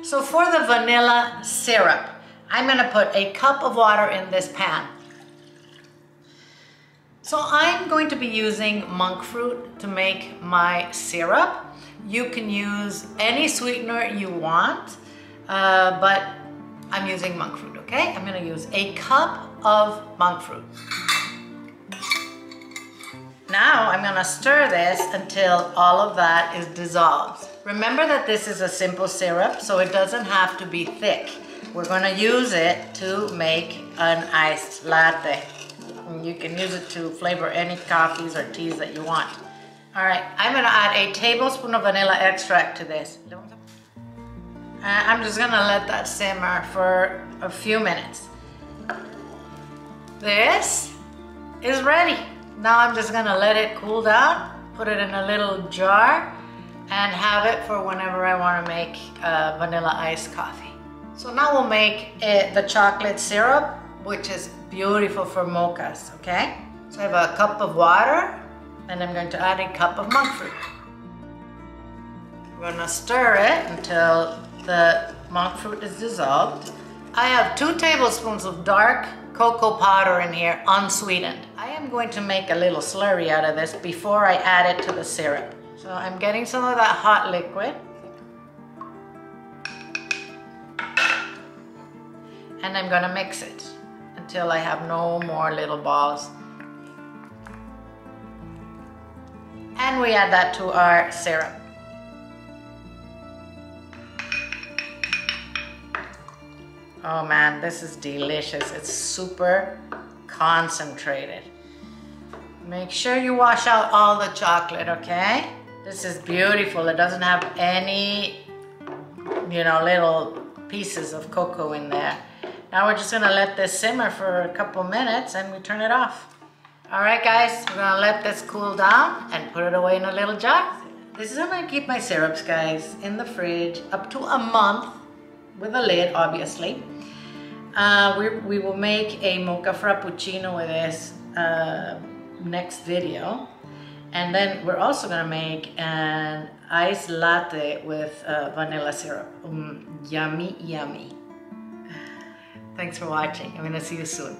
So for the vanilla syrup, I'm gonna put a cup of water in this pan. So I'm going to be using monk fruit to make my syrup. You can use any sweetener you want, but I'm using monk fruit, okay? I'm gonna use a cup of monk fruit. Now I'm gonna stir this until all of that is dissolved. Remember that this is a simple syrup, so it doesn't have to be thick. We're gonna use it to make an iced latte. And you can use it to flavor any coffees or teas that you want. All right, I'm gonna add a tablespoon of vanilla extract to this. I'm just gonna let that simmer for a few minutes. This is ready. Now I'm just gonna let it cool down, put it in a little jar, and have it for whenever I wanna make vanilla iced coffee. So now we'll make the chocolate syrup, which is beautiful for mochas, okay? So I have a cup of water, and I'm going to add a cup of monk fruit. We're gonna stir it until the monk fruit is dissolved. I have 2 tablespoons of dark cocoa powder in here, unsweetened. I am going to make a little slurry out of this before I add it to the syrup. So I'm getting some of that hot liquid. And I'm gonna mix it until I have no more little balls. And we add that to our syrup. Oh man, this is delicious. It's super concentrated. Make sure you wash out all the chocolate, okay? This is beautiful. It doesn't have any, little pieces of cocoa in there. Now we're just gonna let this simmer for a couple minutes and we turn it off. All right, guys, we're gonna let this cool down and put it away in a little jar. This is how I keep my syrups, guys, in the fridge up to a month with a lid, obviously. We will make a mocha frappuccino with this next video. And then we're also gonna make an iced latte with vanilla syrup. Yummy, yummy. Thanks for watching. I'm gonna see you soon.